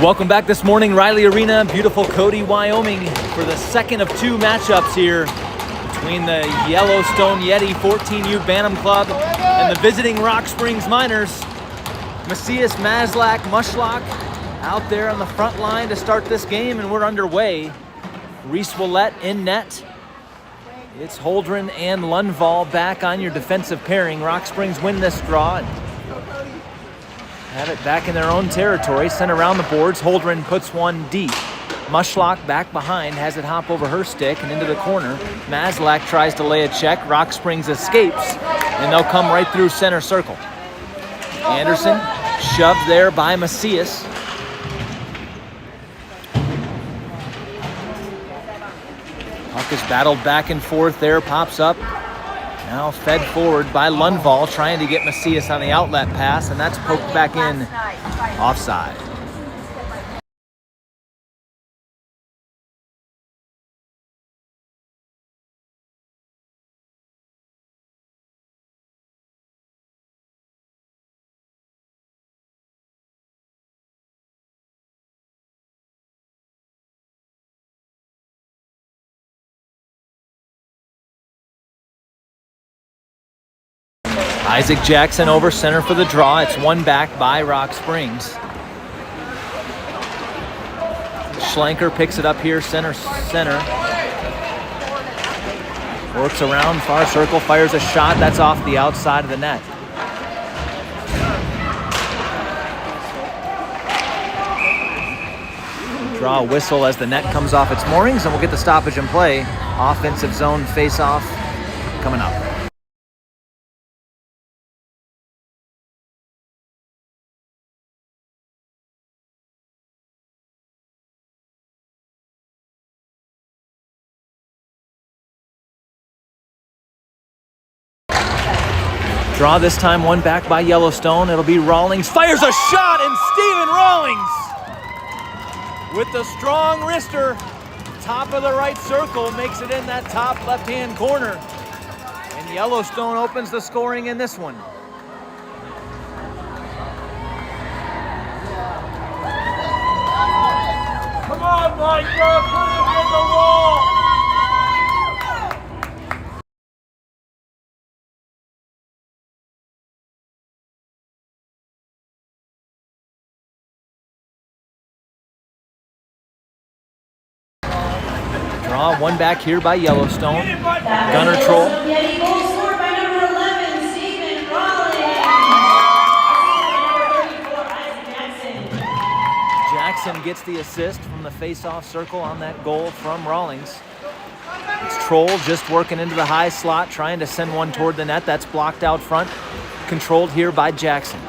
Welcome back this morning, Riley Arena, beautiful Cody, Wyoming, for the second of two matchups here between the Yellowstone Yeti 14U Bantam Club and the visiting Rock Springs Miners. MACIAS, MASLAK, Mushlock out there on the front line to start this game, and we're underway. REESE OUELLETTE in net. It's HOLDREN and LUNDVALL back on your defensive pairing. Rock Springs win this draw and have it back in their own territory. Sent around the boards. HOLDREN puts one deep. Mushlock back behind, has it hop over her stick and into the corner. MASLAK tries to lay a check. Rock Springs escapes, and they'll come right through center circle. Anderson shoved there by MACIAS. Puck is battled back and forth there, pops up. Now fed forward by LUNDVALL, trying to get MACIAS on the outlet pass, and that's poked back in offside. Isaac Jackson over center for the draw. It's one back by Rock Springs. SCHLENKER picks it up here, center. Works around, far circle, fires a shot. That's off the outside of the net. Draw a whistle as the net comes off its moorings, and we'll get the stoppage in play. Offensive zone face-off coming up. Draw this time, one back by Yellowstone. It'll be Rawlings. Fires a shot, and Stephen Rawlings with the strong wrister, top of the right circle, makes it in that top left-hand corner. And Yellowstone opens the scoring in this one. Come on, Mike, put it in the wall. Draw one back here by Yellowstone. Gunner Troll. Yeti goal scored by number 11, Stephen Rawlings. Jackson gets the assist from the face-off circle on that goal from Rawlings. It's Troll just working into the high slot, trying to send one toward the net. That's blocked out front. Controlled here by Jackson.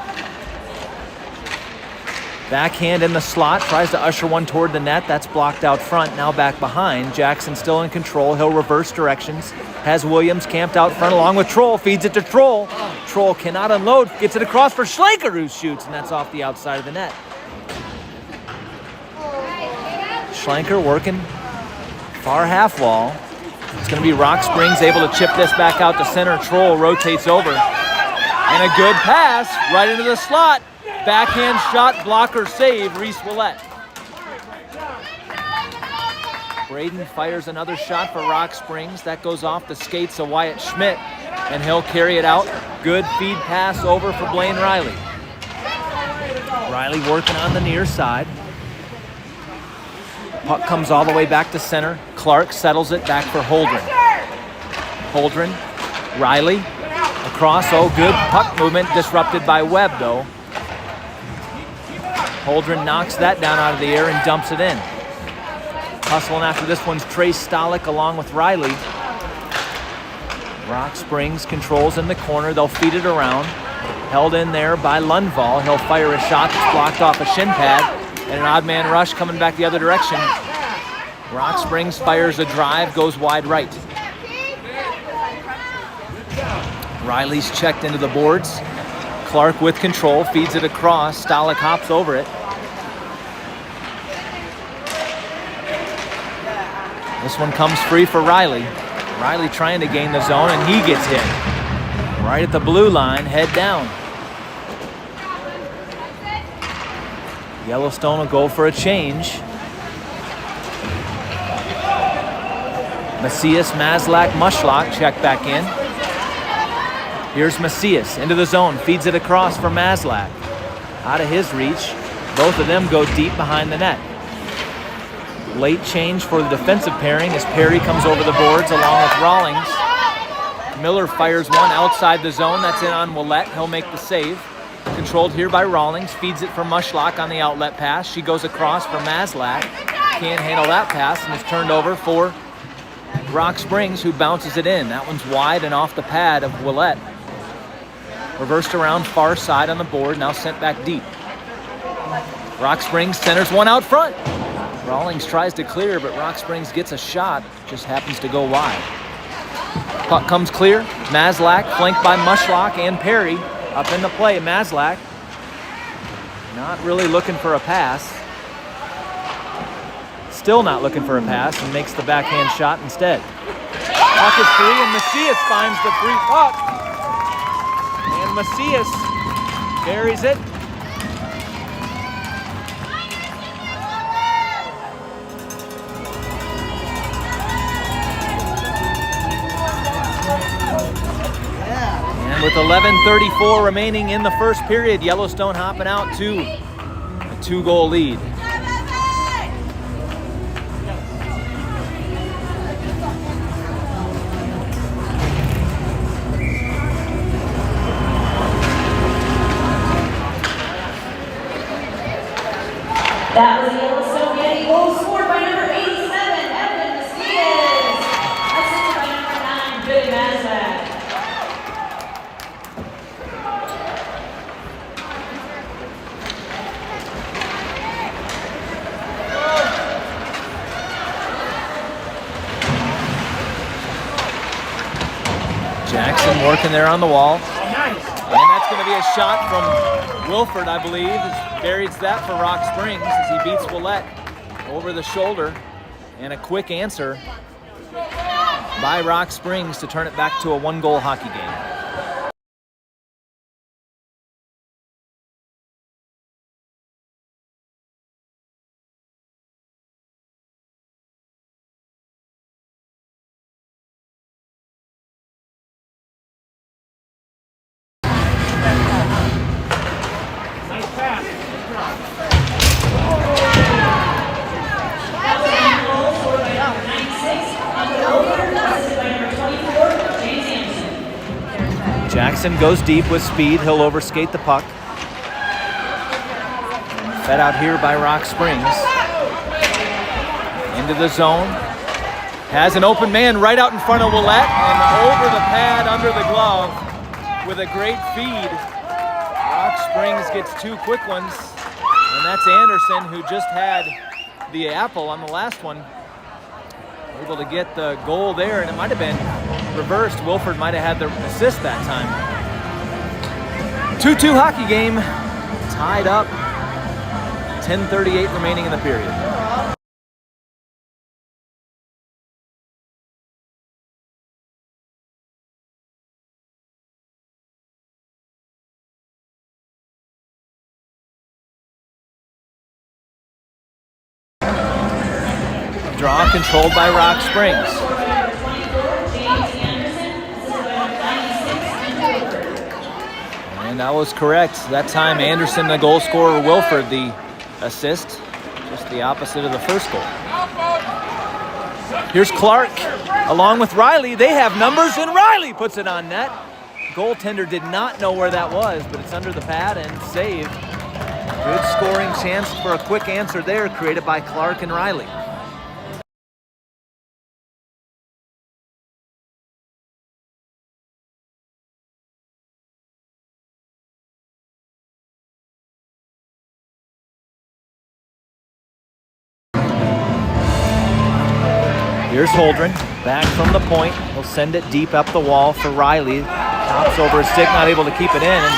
Backhand in the slot, tries to usher one toward the net. That's blocked out front, now back behind. Jackson still in control. He'll reverse directions. Has Williams camped out front along with Troll. Feeds it to Troll. Troll cannot unload. Gets it across for SCHLENKER, who shoots, and that's off the outside of the net. SCHLENKER working far half wall. It's going to be Rock Springs able to chip this back out to center. Troll rotates over. And a good pass right into the slot. Backhand shot, blocker save, REESE OUELLETTE. Braden fires another shot for Rock Springs. That goes off the skates of WYATT Schmidt, and he'll carry it out. Good feed pass over for Blaine Riley. Riley working on the near side. Puck comes all the way back to center. Clark settles it back for HOLDREN. HOLDREN, Riley, across, oh, good puck movement, disrupted by Webb though. HOLDREN knocks that down out of the air and dumps it in. Hustling after this one's STALICK along with Riley. Rock Springs controls in the corner. They'll feed it around. Held in there by LUNDVALL. He'll fire a shot that's blocked off a shin pad. And an odd man rush coming back the other direction. Rock Springs fires a drive, goes wide right. Riley's checked into the boards. Clark with control, feeds it across. STALICK hops over it. This one comes free for Riley. Riley trying to gain the zone, and he gets hit. Right at the blue line, head down. Yellowstone will go for a change. MACIAS, MASLAK, Mushlock check back in. Here's MACIAS into the zone, feeds it across for MASLAK. Out of his reach, both of them go deep behind the net. Late change for the defensive pairing as Perry comes over the boards along with Rawlings. Miller fires one outside the zone, that's in on OUELLETTE, he'll make the save. Controlled here by Rawlings, feeds it for Mushlock on the outlet pass. She goes across for MASLAK, can't handle that pass and is turned over for Rock Springs, who bounces it in. That one's wide and off the pad of OUELLETTE. Reversed around far side on the board, now sent back deep. Rock Springs centers one out front. Rawlings tries to clear, but Rock Springs gets a shot, just happens to go wide. Puck comes clear. MASLAK flanked by Mushlock and Perry. Up in the play, MASLAK not really looking for a pass. Still not looking for a pass and makes the backhand shot instead. Puck is free and MACIAS finds the free puck. And MACIAS buries it. And with 11:34 remaining in the first period, Yellowstone hopping out to a 2-goal lead. That was the Yellowstone Yeti goal scored by number 87, MACIAS. Assisted by number 9, Cody MASLAK. Jackson working there on the wall. And that's going to be a shot from Wilford, I believe. He buries that for Rock Springs as he beats OUELLETTE over the shoulder. And a quick answer by Rock Springs to turn it back to a 1-goal hockey game. Jackson goes deep with speed. He'll overskate the puck. Fed out here by Rock Springs. Into the zone. Has an open man right out in front of OUELLETTE and over the pad under the glove with a great feed. Rock Springs gets 2 quick ones. And that's Anderson, who just had the apple on the last one. Able to get the goal there, and it might have been reversed. Wilford might have had the assist that time. 2-2 hockey game, tied up. 10:38 remaining in the period. Draw controlled by Rock Springs. And that was correct. That time Anderson, the goal scorer, Wilford, the assist. Just the opposite of the first goal. Here's Clark along with Riley. They have numbers and Riley puts it on net. Goaltender did not know where that was, but it's under the pad and saved. Good scoring chance for a quick answer there created by Clark and Riley. Here's HOLDREN, back from the point. He'll send it deep up the wall for Riley. Pops over his stick, not able to keep it in. And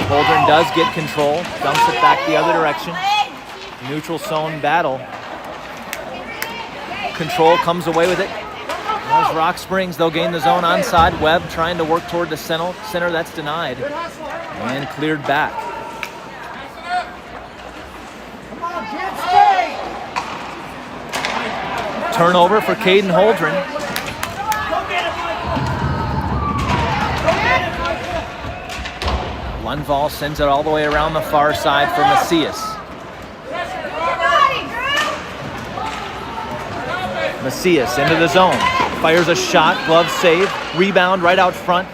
HOLDREN does get control, dumps it back the other direction. Neutral zone battle. Control comes away with it. There's Rock Springs, they'll gain the zone onside. Webb trying to work toward the center, that's denied. And cleared back. Turnover for KADIN HOLDREN. LUNDVALL sends it all the way around the far side for MACIAS. MACIAS into the zone. Fires a shot, glove save, rebound right out front.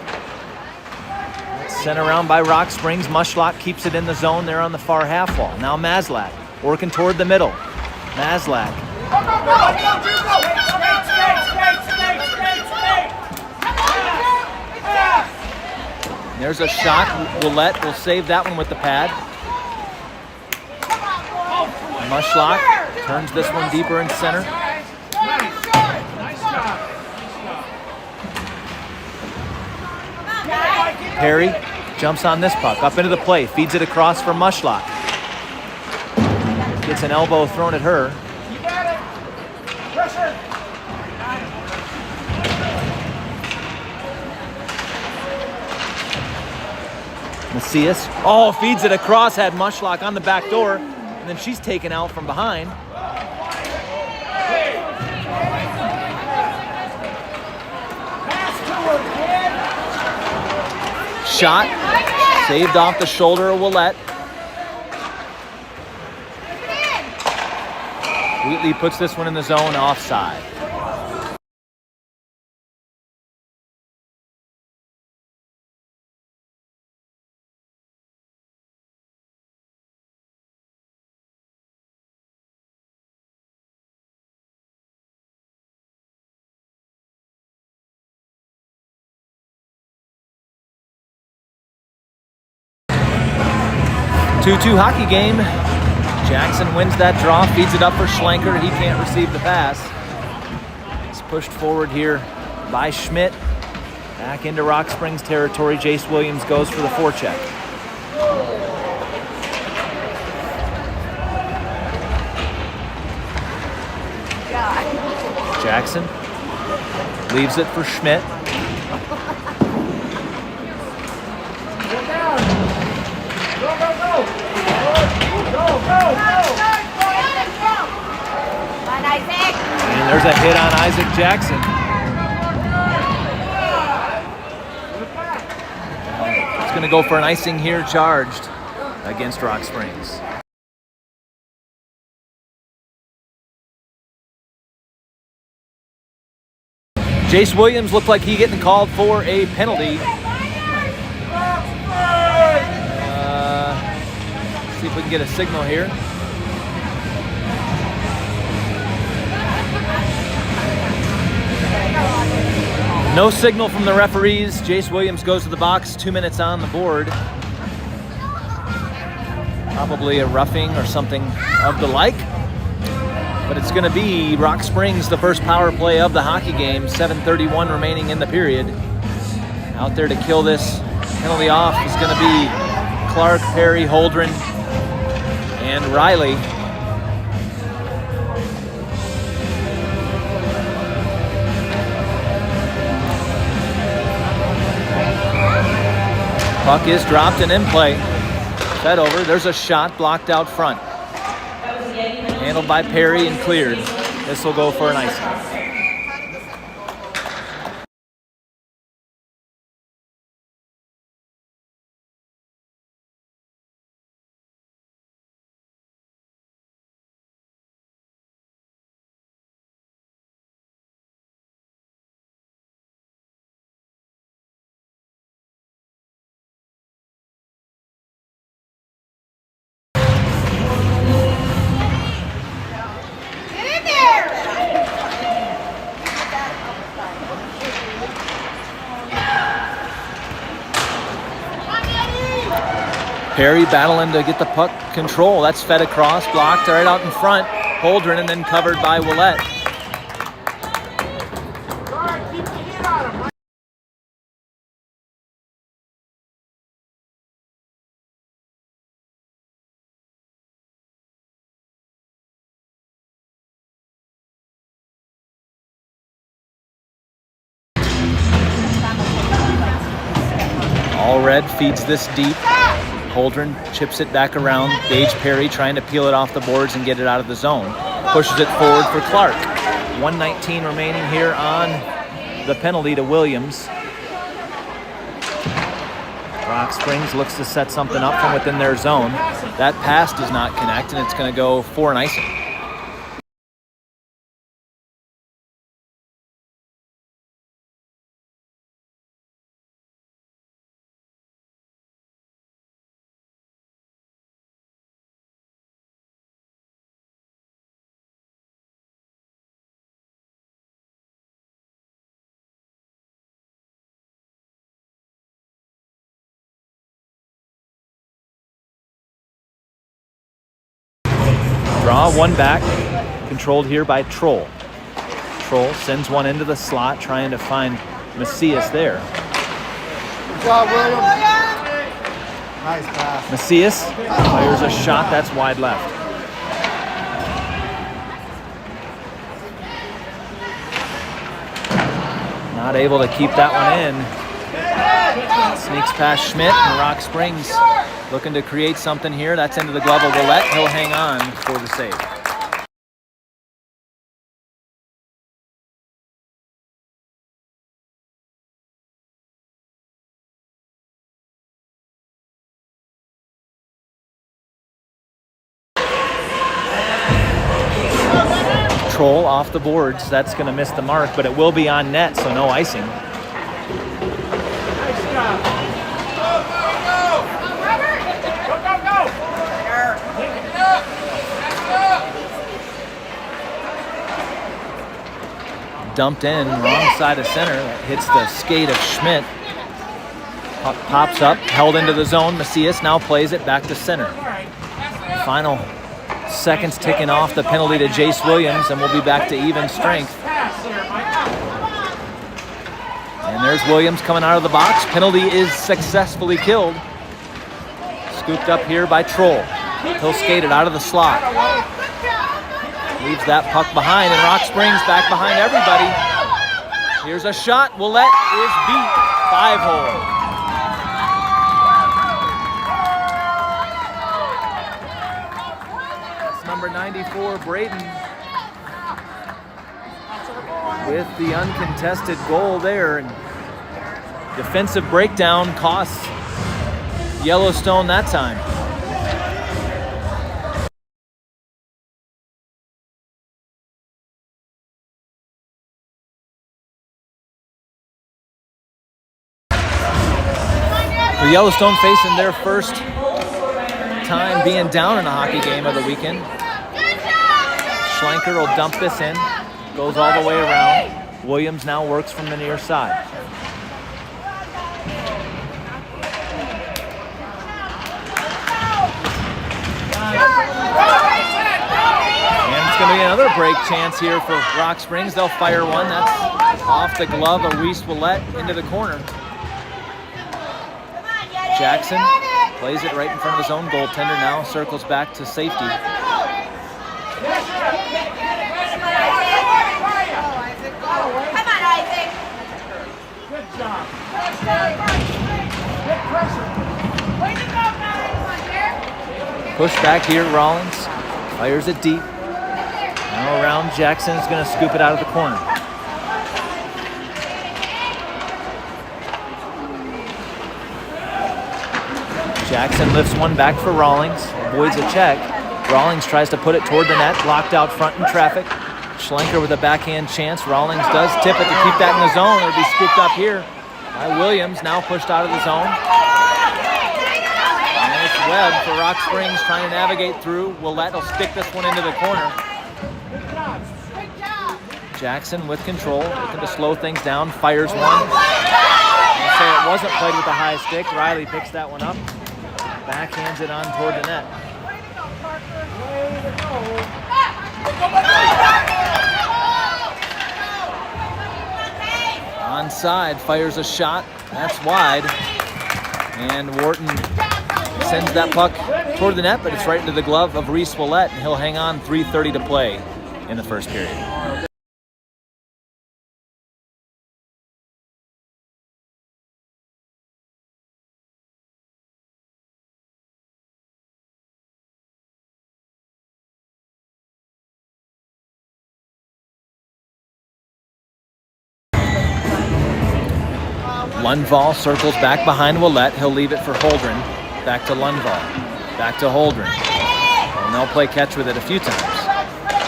Sent around by Rock Springs. Mushlock keeps it in the zone there on the far half wall. Now MASLAK working toward the middle. MASLAK. There's a shot. WYATT will save that one with the pad. Mushlock turns this one deeper in center. Perry jumps on this puck, up into the play, feeds it across for Mushlock. Gets an elbow thrown at her. MACIAS, oh, feeds it across, had Mushlock on the back door, and then she's taken out from behind. Shot, saved off the shoulder of WYATT. Wheatley puts this one in the zone, offside. Two-two hockey game. Jackson wins that draw, feeds it up for SCHLENKER. He can't receive the pass. It's pushed forward here by SCHMIDT. Back into Rock Springs territory. Jace Williams goes for the forecheck. Jackson leaves it for SCHMIDT. And there's a hit on Isaac Jackson. It's going to go for an icing here, charged against Rock Springs. Jace Williams looked like he getting called for a penalty. See if we can get a signal here. No signal from the referees. Jace Williams goes to the box, 2 minutes on the board. Probably a roughing or something of the like. But it's going to be Rock Springs, the first power play of the hockey game. 7:31 remaining in the period. Out there to kill this penalty off is going to be Clark, Perry, Holldren, and Riley. Puck is dropped and in play. Fed over. There's a shot blocked out front. Handled by Perry and cleared. This will go for an icing. Perry battling to get the puck control. That's fed across, blocked right out in front. Holldren, and then covered by WYATT. All red feeds this deep. Holldren chips it back around. GAGE Perry trying to peel it off the boards and get it out of the zone. Pushes it forward for Clark. 1:19 remaining here on the penalty to Williams. Rock Springs looks to set something up from within their zone. That pass does not connect, and it's going to go for an icing. Draw one back, controlled here by Troll. Troll sends one into the slot, trying to find Macias there. Good job, William. Nice pass. Macias fires a shot that's wide left. Not able to keep that one in. Sneaks past Schmidt, and Rock Springs looking to create something here. That's into the glove of Ouellette. He'll hang on for the save. Troll off the boards. That's going to miss the mark, but it will be on net, so no icing. Dumped in, wrong side of center. That hits the skate of Schmidt. Puck pops up, held into the zone. Macias now plays it back to center. Final seconds ticking off the penalty to Jace Williams, and we'll be back to even strength. And there's Williams coming out of the box. Penalty is successfully killed. Scooped up here by Troll. He'll skate it out of the slot. Leaves that puck behind, and Rock Springs back behind everybody. Here's a shot. Ouellette is beat. 5-hole. That's number 94, Braden, with the uncontested goal there. And defensive breakdown costs Yellowstone that time. Yellowstone facing their first time being down in a hockey game of the weekend. Schlenker will dump this in, goes all the way around. Williams now works from the near side. And it's going to be another break chance here for Rock Springs. They'll fire one. That's off the glove of Reese Ouellette into the corner. Jackson plays it right in front of his own goaltender now, circles back to safety. Come on, Isaac. Good job. Good pressure. Way to go, guys. Push back here, Rawlings fires it deep. Now around, Jackson is going to scoop it out of the corner. Jackson lifts one back for Rawlings, avoids a check. Rawlings tries to put it toward the net, blocked out front in traffic. Schlenker with a backhand chance. Rawlings does tip it to keep that in the zone. It'll be scooped up here by Williams, now pushed out of the zone. And it's Webb for Rock Springs trying to navigate through. Ouellette will stick this one into the corner. Jackson with control, looking to slow things down, fires one. I'll say it wasn't played with the high stick. Riley picks that one up. Backhands it on toward the net. Onside, fires a shot. That's wide. And Wharton sends that puck toward the net, but it's right into the glove of Reese Ouellette, and he'll hang on. 3:30 to play in the first period. LUNDVALL circles back behind WYATT. He'll leave it for HOLDREN. Back to LUNDVALL. Back to HOLDREN. And they'll play catch with it a few times.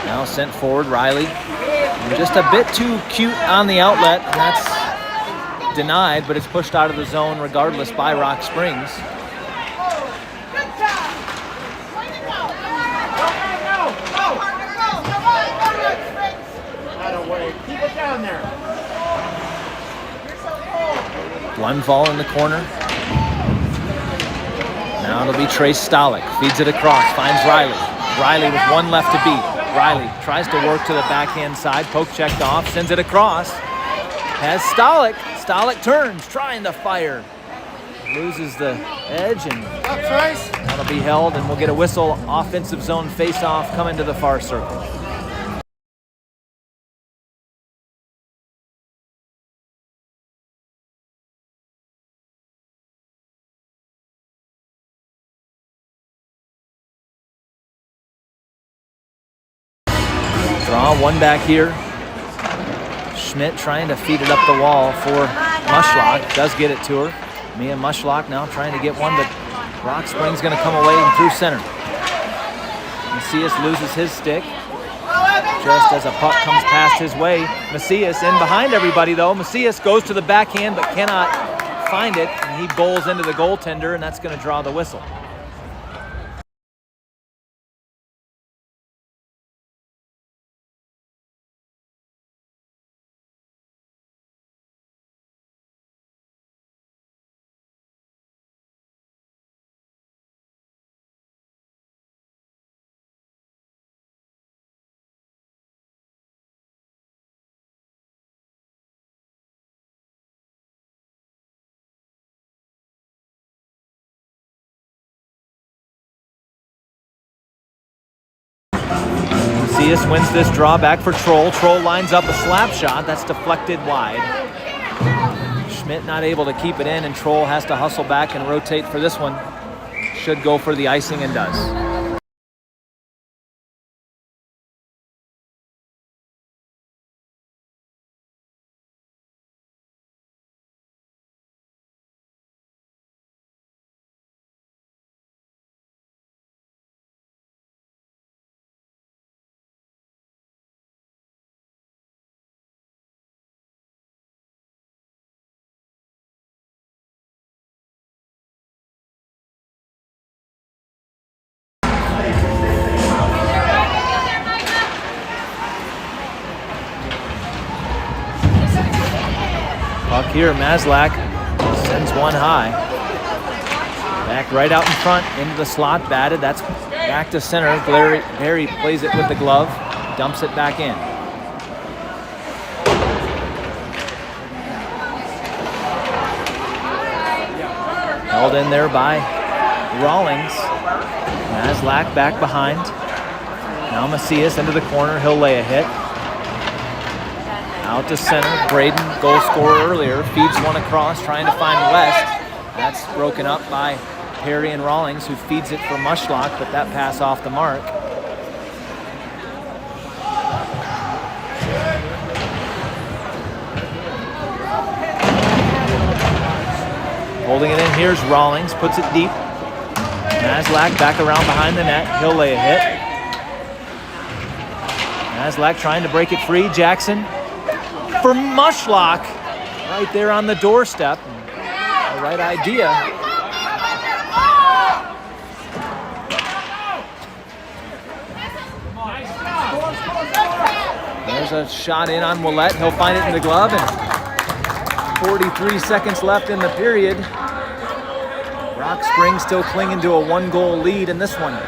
Now sent forward, Riley. And just a bit too cute on the outlet, and that's denied, but it's pushed out of the zone regardless by Rock Springs. Keep it down there. LUNDVALL in the corner. Now it'll be STALICK. Feeds it across, finds Riley. Riley with one left to beat. Riley tries to work to the backhand side. Poke checked off, sends it across. Has STALICK. STALICK turns, trying to fire. Loses the edge, and that'll be held, and we'll get a whistle. Offensive zone face-off coming to the far circle. Draw one back here. SCHMIDT trying to feed it up the wall for Mushlock. Does get it to her. Mushlock now trying to get one, but Rock Springs going to come away and through center. MACIAS loses his stick just as a puck comes past his way. MACIAS in behind everybody though. MACIAS goes to the backhand but cannot find it, and he bowls into the goaltender, and that's going to draw the whistle. MACIAS wins this draw back for Troll. Troll lines up a slap shot. That's deflected wide. SCHMIDT not able to keep it in, and Troll has to hustle back and rotate for this one. Should go for the icing and does. Puck here, MASLAK sends one high. Back right out in front, into the slot, batted. That's back to center. Barry plays it with the glove, dumps it back in. Held in there by Rawlings. MASLAK back behind. Now MACIAS into the corner, he'll lay a hit. Out to center, Braden, goal scorer earlier, feeds one across, trying to find West. That's broken up by Perry and Rawlings, who feeds it for Mushlock, but that pass off the mark. Holding it in, here's Rawlings, puts it deep. MASLAK back around behind the net, he'll lay a hit. MASLAK trying to break it free, Jackson for Mushlock, right there on the doorstep. The right idea. There's a shot in on WYATT. He'll find it in the glove, and 43 seconds left in the period. Rock Springs still clinging to a one-goal lead in this one.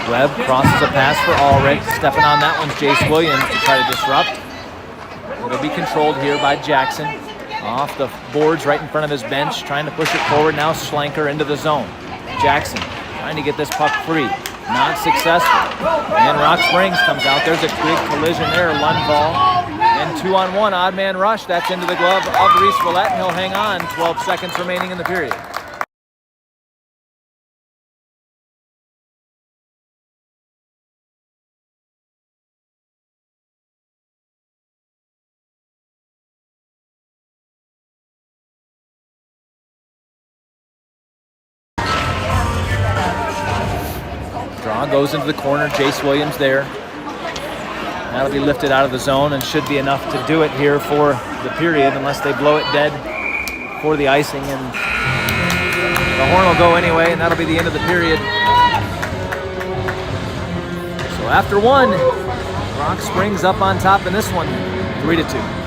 Webb crosses a pass for Ulrich. Stepping on that one's Jace Williams to try to disrupt. It'll be controlled here by Jackson. Off the boards right in front of his bench, trying to push it forward. Now SCHLENKER into the zone. Jackson trying to get this puck free. Not successful. And Rock Springs comes out. There's a big collision there. LUNDVALL. And 2-on-1 odd man rush. That's into the glove of REESE Ouellette, and he'll hang on. 12 seconds remaining in the period. Draw goes into the corner. Jace Williams there. That'll be lifted out of the zone and should be enough to do it here for the period unless they blow it dead for the icing. And the horn will go anyway, and that'll be the end of the period. So after one, Rock Springs up on top in this one, 3-2.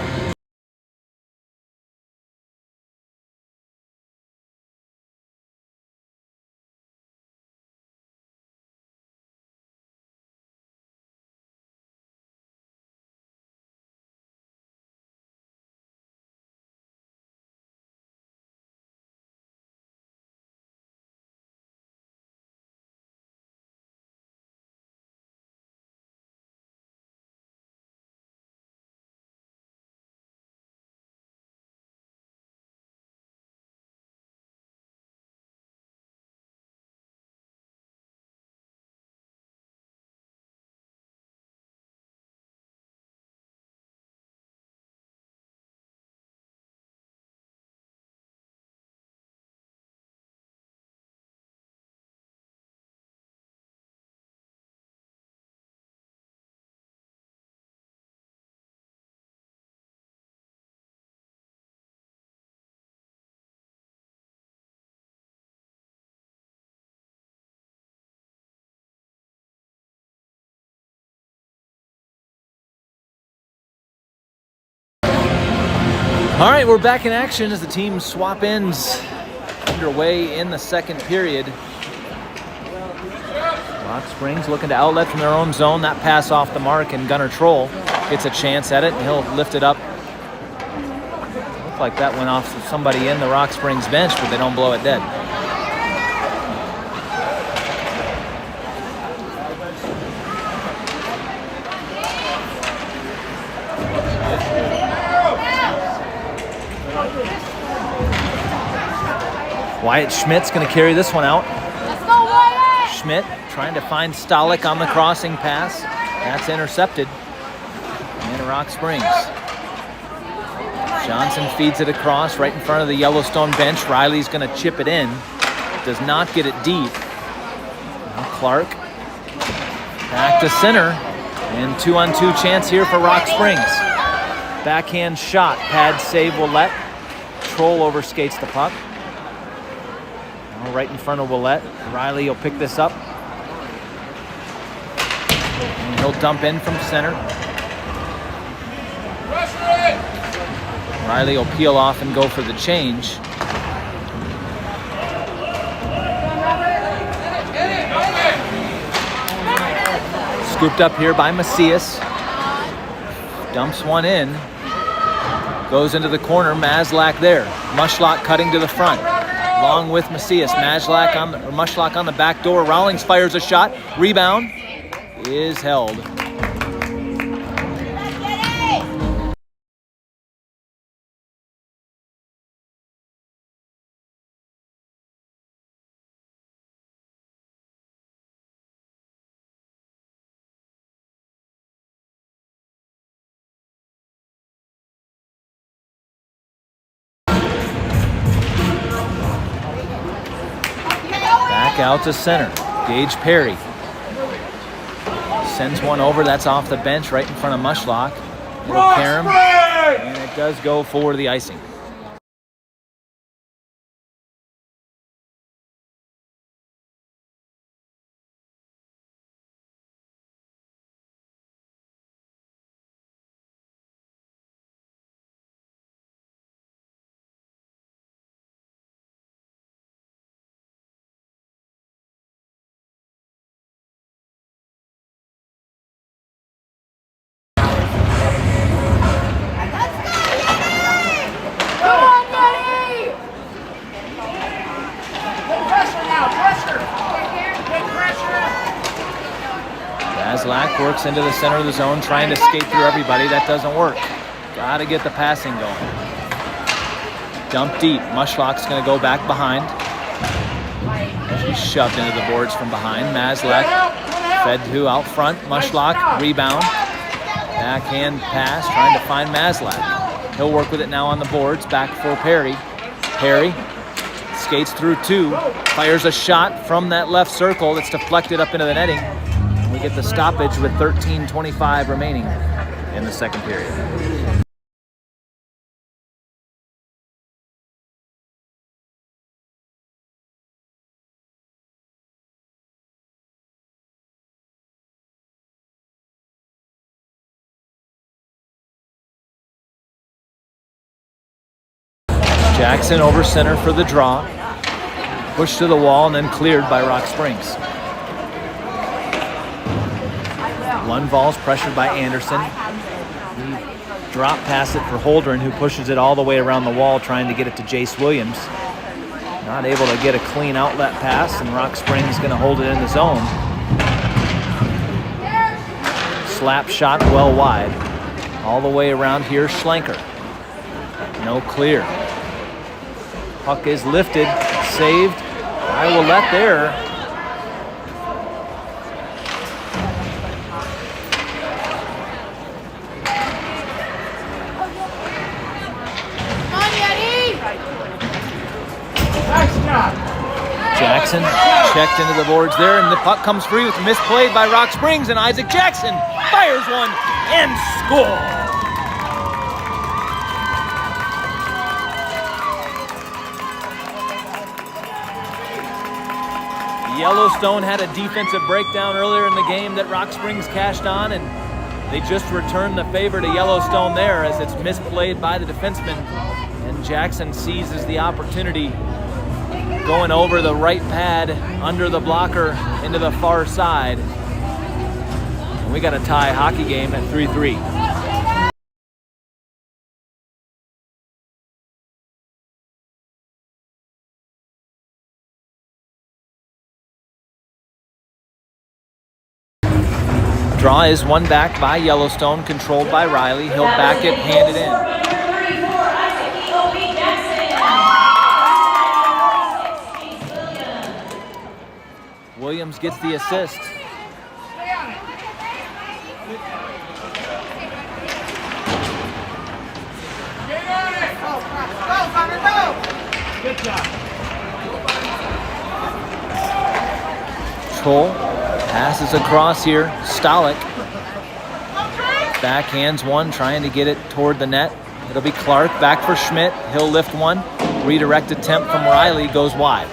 All right, we're back in action as the teams swap ends underway in the second period. Rock Springs looking to outlet from their own zone. That pass off the mark, and Gunnar Troll gets a chance at it, and he'll lift it up. Looked like that went off of somebody in the Rock Springs bench, but they don't blow it dead. Wyatt Schmidt's going to carry this one out. Let's go, Wyatt! Schmidt trying to find STALICK on the crossing pass. That's intercepted. And Rock Springs. Johnson feeds it across right in front of the Yellowstone bench. Riley's going to chip it in. Does not get it deep. Now Clark back to center. And 2-on-2 chance here for Rock Springs. Backhand shot. Pad save Ouellette. Troll overskates the puck. Now right in front of Ouellette. Riley will pick this up. And he'll dump in from center. Riley will peel off and go for the change. Scooped up here by MACIAS. Dumps one in. Goes into the corner. MASLAK there. Mushlock cutting to the front. Along with MACIAS. Mushlock on the back door. Rawlings fires a shot. Rebound is held. Back out to center. Gage Perry sends one over. That's off the bench right in front of Mushlock. It'll pair him, and it does go for the icing. Mushlock works into the center of the zone, trying to skate through everybody. That doesn't work. Got to get the passing going. Dump deep. Mushlock's going to go back behind. She's shoved into the boards from behind. MASLAK fed to out front. Mushlock, rebound. Backhand pass, trying to find MASLAK. He'll work with it now on the boards. Back for Perry. Perry skates through two. Fires a shot from that left circle that's deflected up into the netting. We get the stoppage with 13:25 remaining in the second period. Jackson over center for the draw. Pushed to the wall and then cleared by Rock Springs. LUNDVALL's pressured by Anderson. He drop pass it for HOLDREN, who pushes it all the way around the wall, trying to get it to Jace Williams. Not able to get a clean outlet pass, and Rock Springs going to hold it in the zone. Slap shot well wide. All the way around here, SCHLENKER. No clear. Puck is lifted, saved. OUELLETTE there. Jackson checked into the boards there, and the puck comes free with misplayed by Rock Springs, and Isaac Jackson fires one and scores. Yellowstone had a defensive breakdown earlier in the game that Rock Springs cashed on, and they just returned the favor to Yellowstone there as it's misplayed by the defenseman, and Jackson seizes the opportunity, going over the right pad under the blocker into the far side. And we got a tie hockey game at 3-3. Draw is won back by Yellowstone, controlled by Riley. He'll back it, hand it in. Williams gets the assist. Good job. Troll passes across here. STALICK backhands one, trying to get it toward the net. It'll be Clark back for Schmidt. He'll lift one. Redirect attempt from Riley goes wide.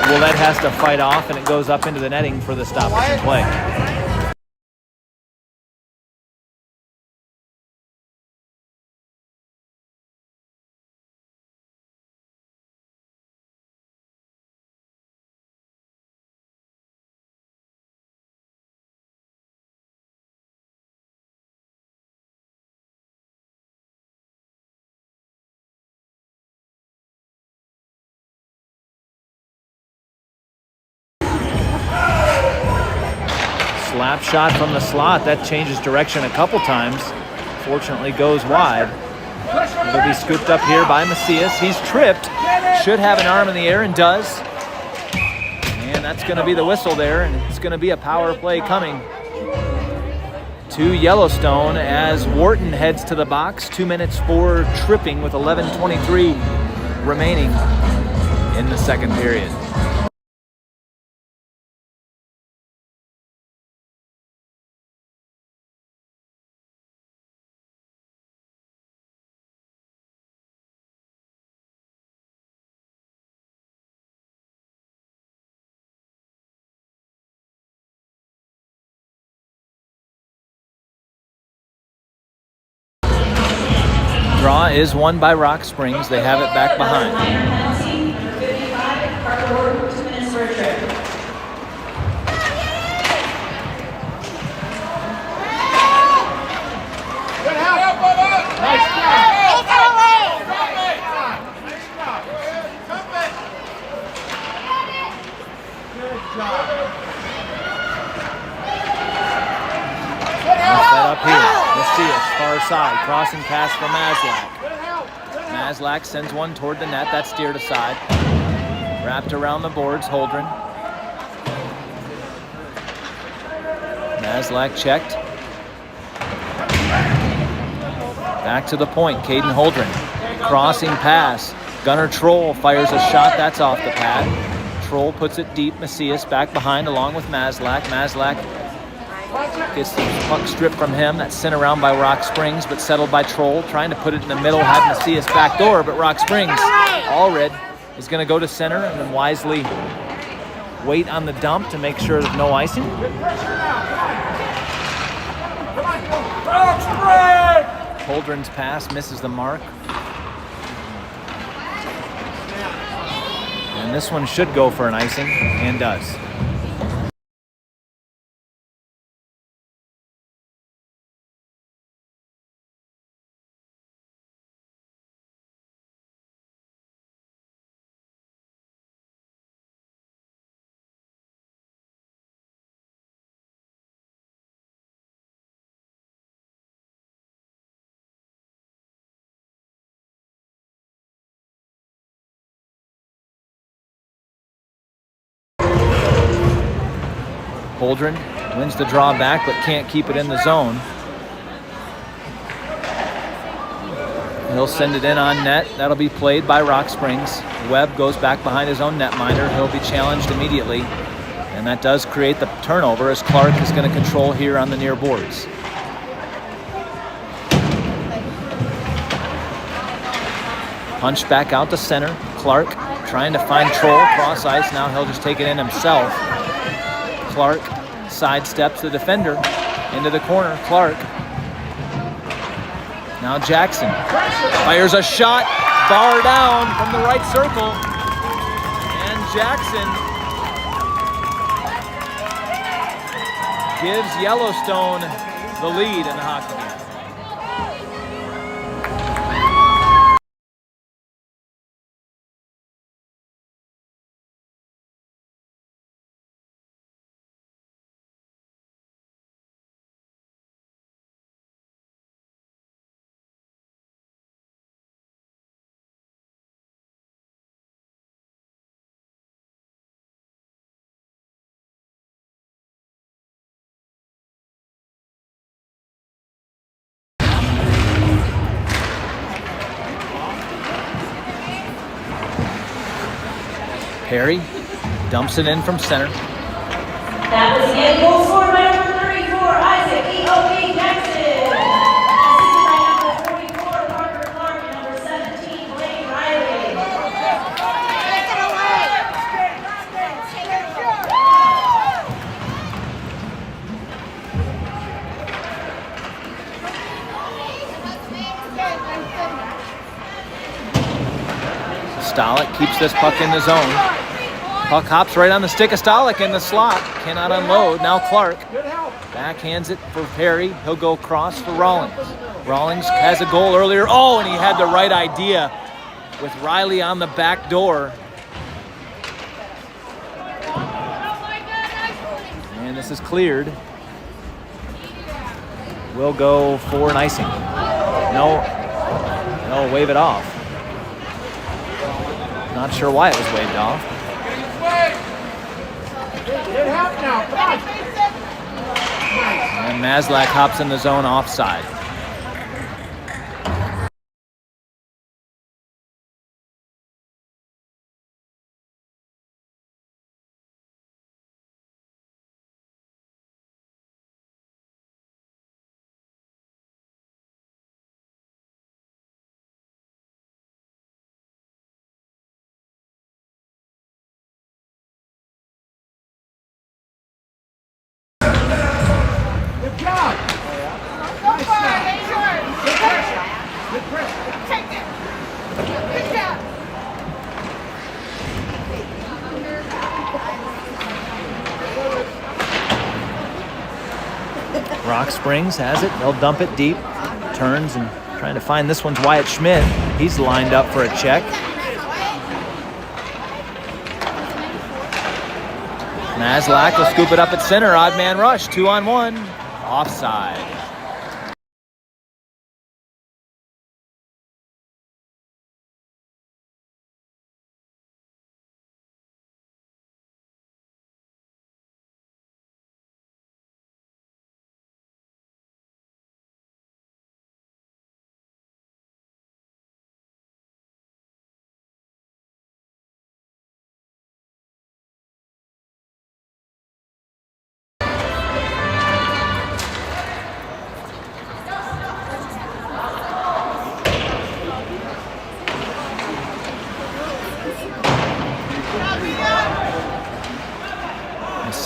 Ouellette has to fight off, and it goes up into the netting for the stoppage in play. Slap shot from the slot. That changes direction a couple times. Fortunately goes wide. It'll be scooped up here by MACIAS. He's tripped. Should have an arm in the air and does. And that's going to be the whistle there, and it's going to be a power play coming to Yellowstone as Wharton heads to the box. 2 minutes for tripping with 11:23 remaining in the second period. Draw is won by Rock Springs. They have it back behind. up here. Macias, far side, crossing pass for MASLAK. MASLAK sends one toward the net, that's steered aside. Wrapped around the boards, Holdren. MASLAK checked. Back to the point, KADIN Holdren. Crossing pass, Gunner Troll fires a shot, that's off the pad. Troll puts it deep, Macias back behind along with MASLAK. MASLAK gets the puck stripped from him. That's sent around by Rock Springs, but settled by Troll. Trying to put it in the middle, had Macias back door, but Rock Springs, Allred, is going to go to center and then wisely wait on the dump to make sure there's no icing. Holdren's pass misses the mark. And this one should go for an icing, and does. Holdren wins the draw back, but can't keep it in the zone. He'll send it in on net. That'll be played by Rock Springs. Webb goes back behind his own netminder. He'll be challenged immediately. And that does create the turnover as Clark is going to control here on the near boards. Punch back out to center. Clark trying to find Troll cross ice. Now he'll just take it in himself. Clark sidesteps the defender into the corner. Clark. Now Jackson fires a shot, bar down from the right circle. And Jackson gives Yellowstone the lead in the hockey game. Perry dumps it in from center. That was again goal scored by number 34, Isaac E.O.B. Jackson. Assisted by number 44, Parker Clark, and number 17, Blake Riley. STALICK keeps this puck in the zone. Puck hops right on the stick of STALICK in the slot. Cannot unload. Now Clark backhands it for Perry. He'll go cross for Rawlings. Rawlings has a goal earlier. Oh, and he had the right idea with Riley on the back door. And this is cleared. We'll go for an icing. No, wave it off. Not sure why it was waved off. And MASLAK hops in the zone offside. Rock Springs has it. They'll dump it deep. Turns and trying to find this one's Wyatt Schmidt. He's lined up for a check. MASLAK will scoop it up at center. Odd man rush. 2-on-1. Offside.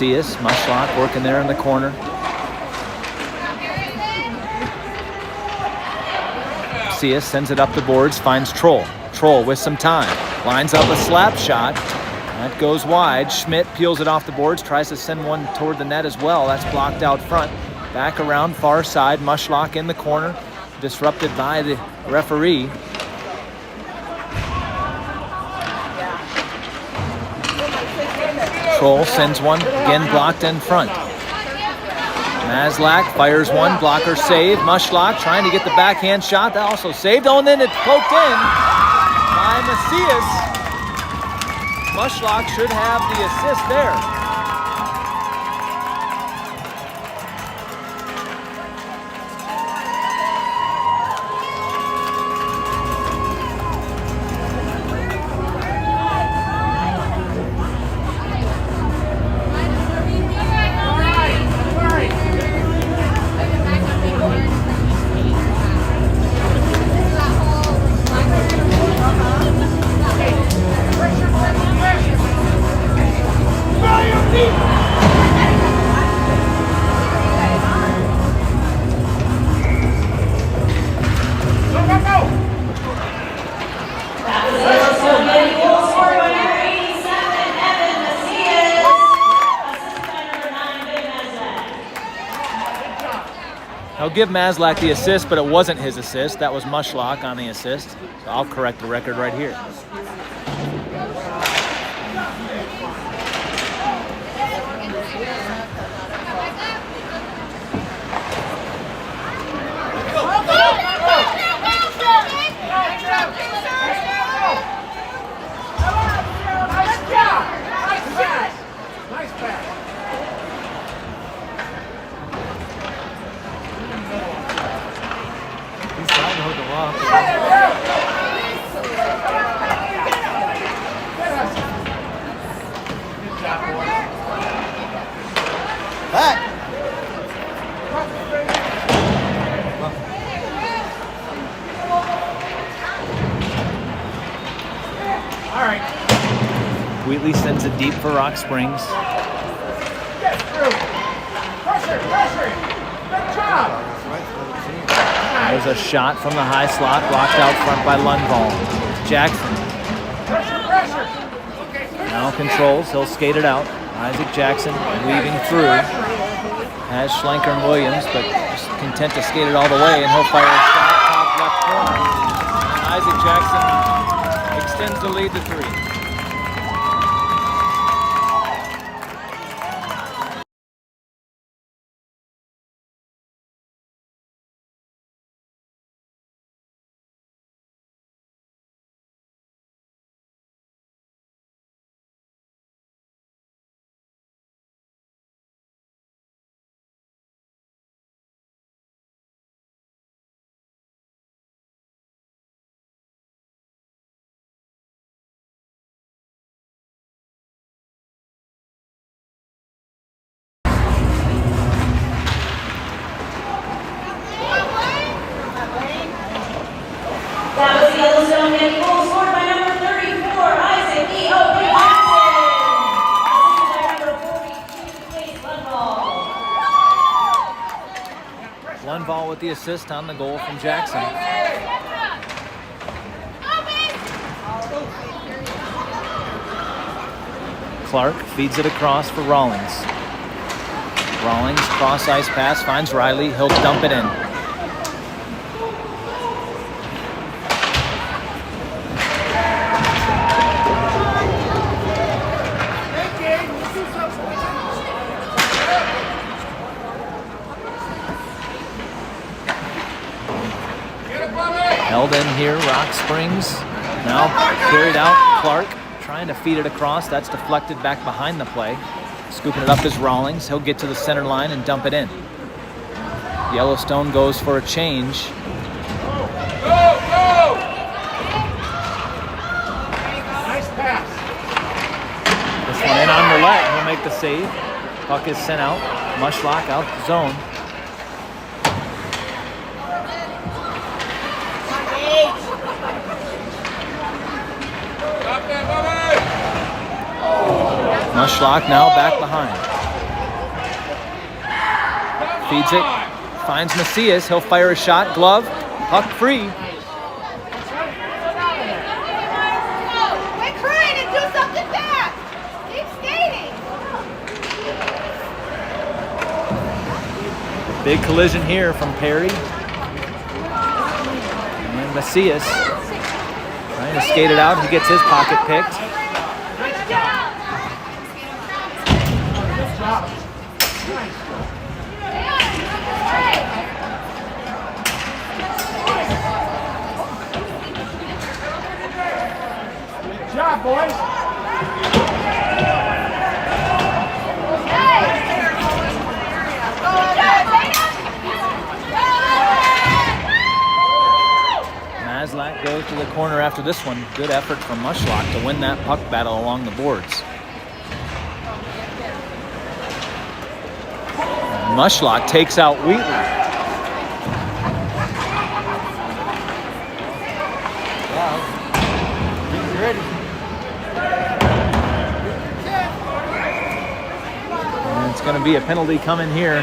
Macias, Mushlock working there in the corner. Macias sends it up the boards, finds Troll. Troll with some time, lines up a slap shot. That goes wide. SCHMIDT peels it off the boards, tries to send one toward the net as well. That's blocked out front. Back around far side, Mushlock in the corner, disrupted by the referee. Troll sends one, again blocked in front. MASLAK fires one, blocker save. Mushlock trying to get the backhand shot, that also saved. Oh, and then it's poked in by Macias. Mushlock should have the assist there. I'll give MASLAK the assist, but it wasn't his assist. That was Mushlock on the assist. So I'll correct the record right here. Wheatley sends it deep for Rock Springs. There's a shot from the high slot, blocked out front by LUNDVALL. Jackson now controls, he'll skate it out. Isaac Jackson weaving through. Has SCHLENKER and Williams, but just content to skate it all the way, and he'll fire a shot, top left corner. And Isaac Jackson extends the lead to 3. That was the Yellowstone Yeti goal scored by number 34, Isaac E.O.P. Jackson. Assisted by number 42, Chase Lundvall. Lundvall with the assist on the goal from Jackson. Clark feeds it across for Rawlings. Rawlings cross ice pass, finds Riley, he'll dump it in. Held in here, Rock Springs. Now carried out, Clark trying to feed it across. That's deflected back behind the play. Scooping it up is Rawlings. He'll get to the center line and dump it in. Yellowstone goes for a change. Nice pass. This one in on Ouellette. He'll make the save. Puck is sent out. Mushlock out the zone. Mushlock now back behind. Feeds it. Finds Macias. He'll fire a shot. Glove. Puck free. Quit crying and do something back. Keep skating. Big collision here from Perry. And Macias trying to skate it out. He gets his pocket picked. Good job. Good job, boys. MASLAK goes to the corner after this one. Good effort from Mushlock to win that puck battle along the boards. Mushlock takes out Wheatley. And it's going to be a penalty coming here.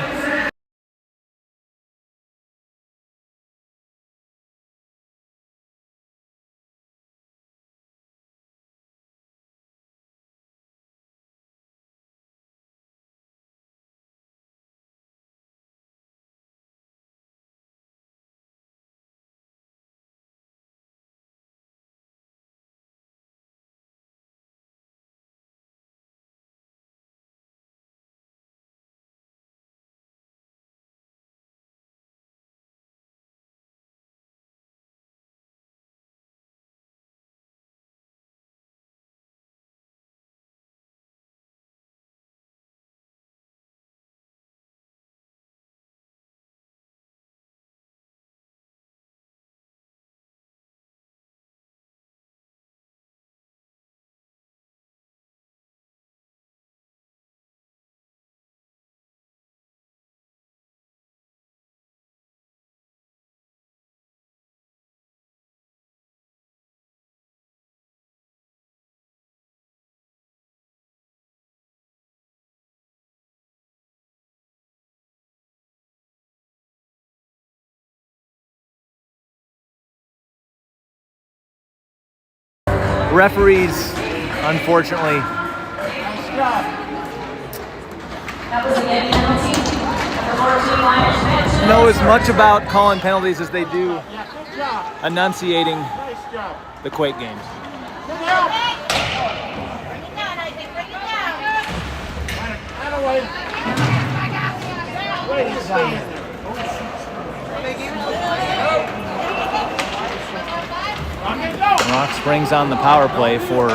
Referees, unfortunately, That was again penalty. Number 14, Schmidt. know as much about calling penalties as they do Yeah, good job. enunciating Nice job. the Quake games. Good help. Bring it down, Isaac. Bring it down. Out of way. Wait, he's staying. Rock Springs on the power play for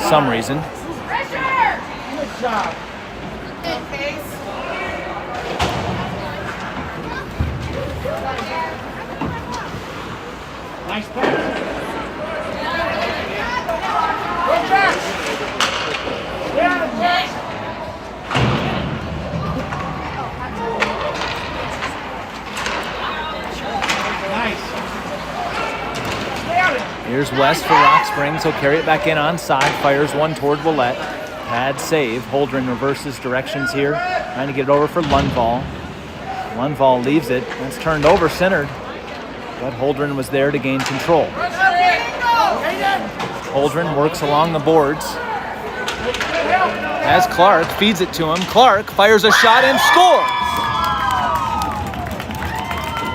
some reason. Pressure. Good job. Good, Case. Nice pass. Good back. Yeah, back. Nice. Here's West for Rock Springs. He'll carry it back in on side. Fires one toward WYATT. Pad save. Holldren reverses directions here. Trying to get it over for LUNDVALL. LUNDVALL leaves it. That's turned over centered. But Holldren was there to gain control. Holldren works along the boards. As Clark feeds it to him. Clark fires a shot and scores!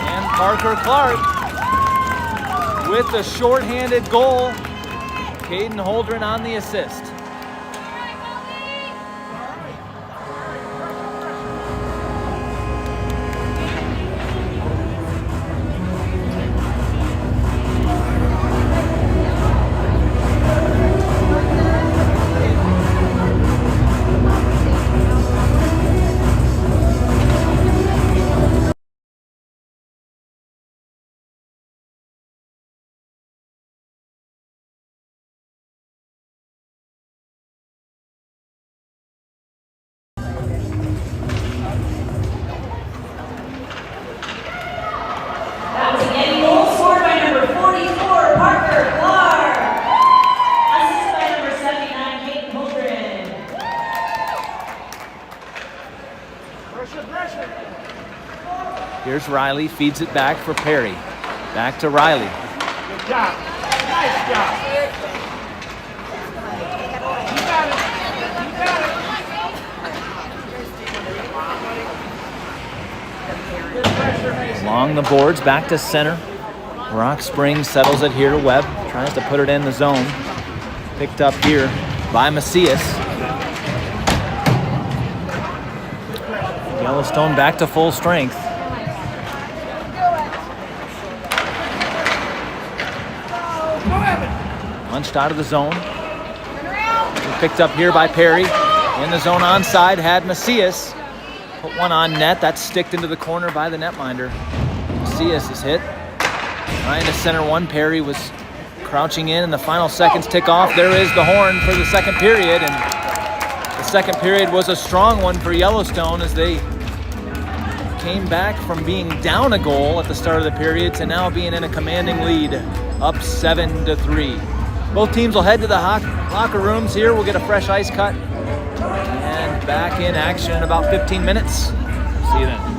And Parker Clark with the shorthanded goal. KADIN Holldren on the assist. Here's Riley, feeds it back for Perry. Back to Riley. Good job. Nice job. You got it. You got it. Good pressure, Mason. Along the boards, back to center. Rock Springs settles it here to Webb. Tries to put it in the zone. Picked up here by Macias. Yellowstone back to full strength. Punched out of the zone. Picked up here by Perry. In the zone onside, had Macias. Put one on net. That's sticked into the corner by the netminder. Macias is hit. Trying to center one. Perry was crouching in, and the final seconds tick off. There is the horn for the second period, and the second period was a strong one for Yellowstone as they came back from being down a goal at the start of the period to now being in a commanding lead, up 7-3. Both teams will head to the locker rooms here. We'll get a fresh ice cut and back in action in about 15 minutes. See you then.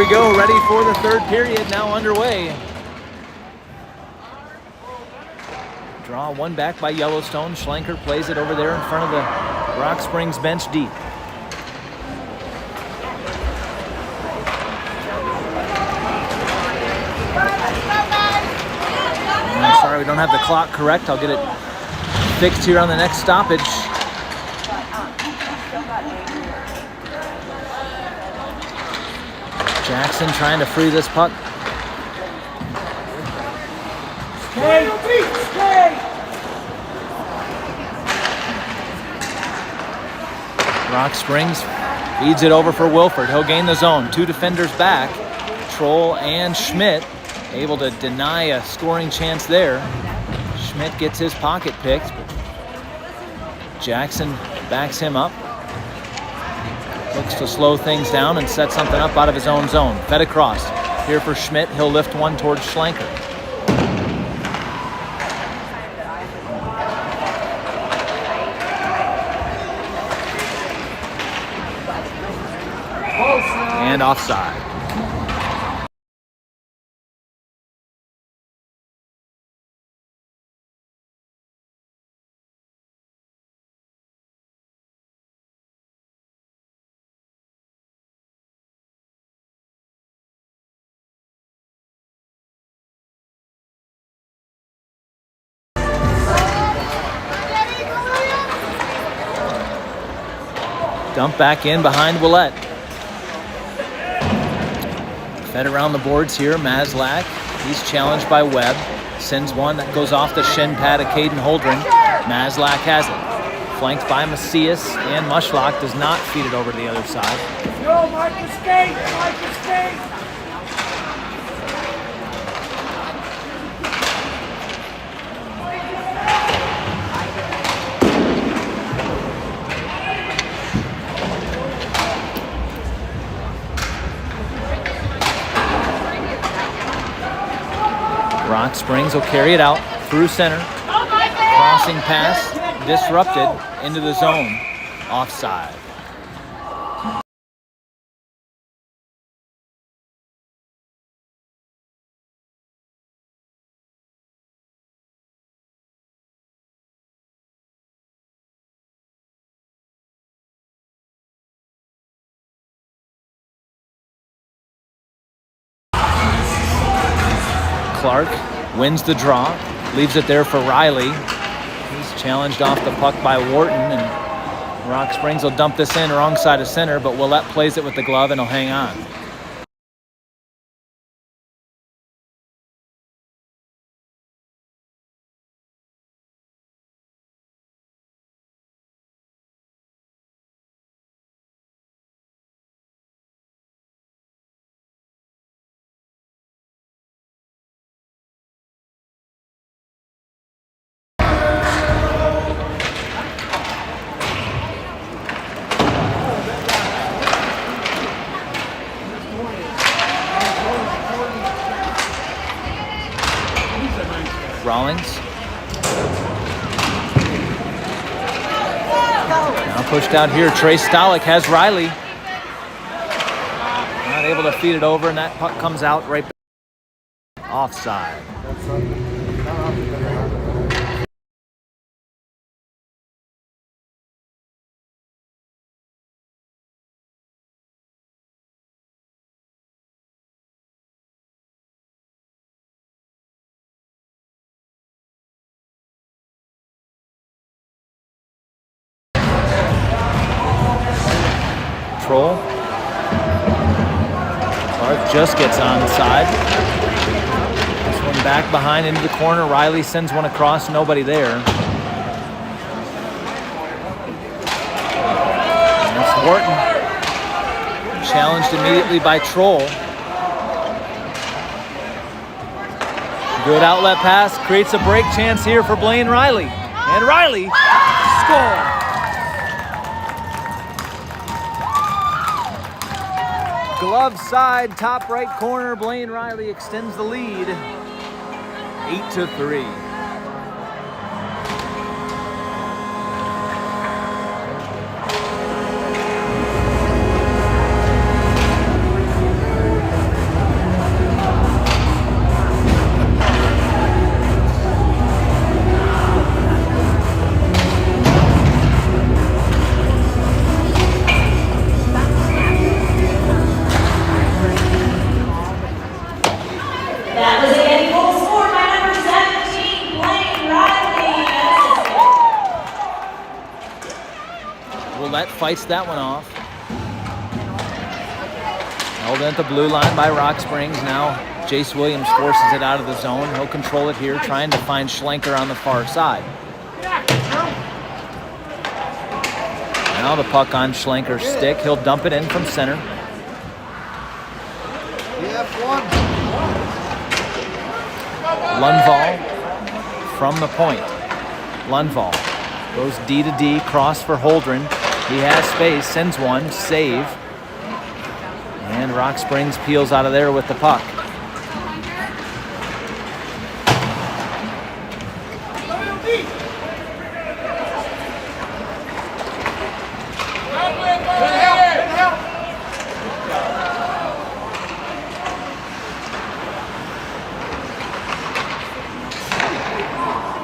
we go, ready for the third period, now underway. Draw one back by Yellowstone. Schlenker plays it over there in front of the Rock Springs bench deep. I'm sorry, we don't have the clock correct. I'll get it fixed here on the next stoppage. Jackson trying to free this puck. Rock Springs feeds it over for Wilford. He'll gain the zone. Two defenders back. Troll and Schmidt able to deny a scoring chance there. Schmidt gets his pocket picked. Jackson backs him up. Looks to slow things down and set something up out of his own zone. Fed across. Here for Schmidt. He'll lift one towards Schlenker. And offside. Dump back in behind WYATT. Fed around the boards here, MASLAK. He's challenged by Webb. Sends one that goes off the shin pad of KADIN HOLDREN. MASLAK has it. Flanked by MACIAS, and Mushlock does not feed it over to the other side. Go, Marcus Skate! Marcus Skate! Rock Springs will carry it out through center. Crossing pass disrupted into the zone. Offside. Clark wins the draw, leaves it there for Riley. He's challenged off the puck by Wharton, and Rock Springs will dump this in wrong side of center, but WYATT plays it with the glove and he'll hang on. Rawlings. Now pushed out here. STALICK has Riley. Not able to feed it over, and that puck comes out right back. Offside. Troll. Clark just gets onside. This one back behind into the corner. Riley sends one across, nobody there. And it's Wharton. Challenged immediately by Troll. Good outlet pass, creates a break chance here for Blaine Riley. And Riley scores! Glove side, top right corner. Blaine Riley extends the lead, 8-3. OUELLETTE fights that one off. Held at the blue line by Rock Springs. Now Jace Williams forces it out of the zone. He'll control it here, trying to find SCHLENKER on the far side. Now the puck on SCHLENKER's stick. He'll dump it in from center. LUNDVALL from the point. LUNDVALL goes D to D, cross for HOLDREN. He has space, sends one, save. And Rock Springs peels out of there with the puck.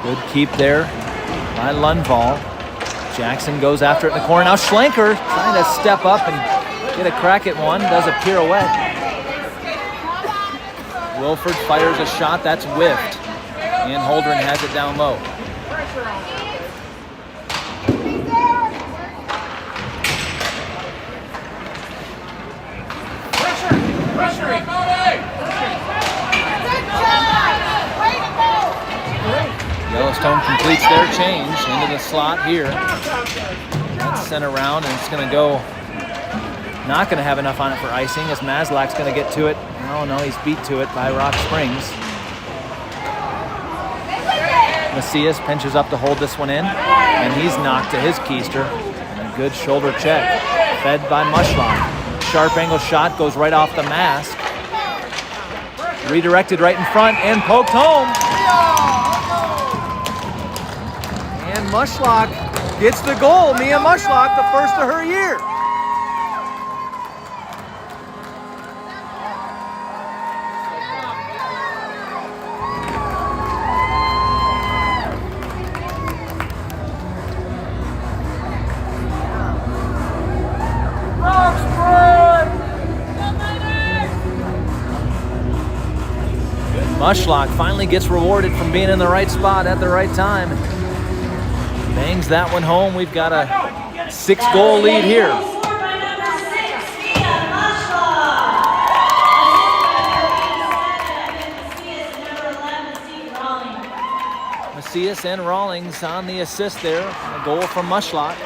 Good keep there by LUNDVALL. Jackson goes after it in the corner. Now SCHLENKER trying to step up and get a crack at one. Does a pirouette. Wilford fires a shot. That's whiffed. And HOLDREN has it down low. Yellowstone completes their change into the slot here. That's sent around, and it's going to go. Not going to have enough on it for icing, as MASLAK's going to get to it. Oh no, he's beat to it by Rock Springs. MACIAS pinches up to hold this one in, and he's knocked to his keister. And a good shoulder check, fed by Mushlock. Sharp angle shot goes right off the mask. Redirected right in front and poked home. And Mushlock gets the goal. Mia Mushlock, the first of her year. Mushlock finally gets rewarded from being in the right spot at the right time. Bangs that one home. We've got a 6-goal lead here. MACIAS and Rawlings on the assist there. A goal from Mushlock.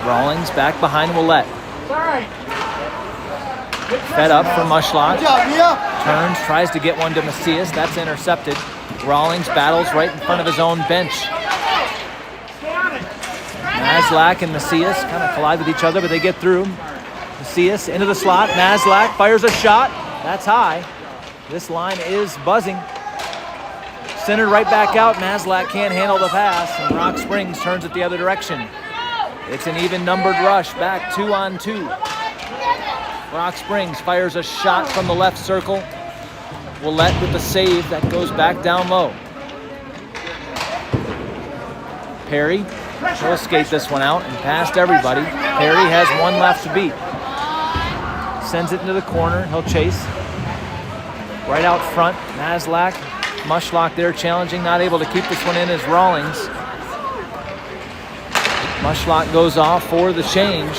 Rawlings back behind OUELLETTE. Fed up for Mushlock. Turns, tries to get one to MACIAS. That's intercepted. Rawlings battles right in front of his own bench. MASLAK and MACIAS kind of collide with each other, but they get through. MACIAS into the slot. MASLAK fires a shot. That's high. This line is buzzing. Centered right back out. MASLAK can't handle the pass, and Rock Springs turns it the other direction. It's an even numbered rush, back 2-on-2. Rock Springs fires a shot from the left circle. OUELLETTE with the save, that goes back down low. Perry will skate this one out and past everybody. Perry has one left to beat. Sends it into the corner, he'll chase. Right out front, MASLAK, Mushlock there challenging, not able to keep this one in as Rawlings. Mushlock goes off for the change.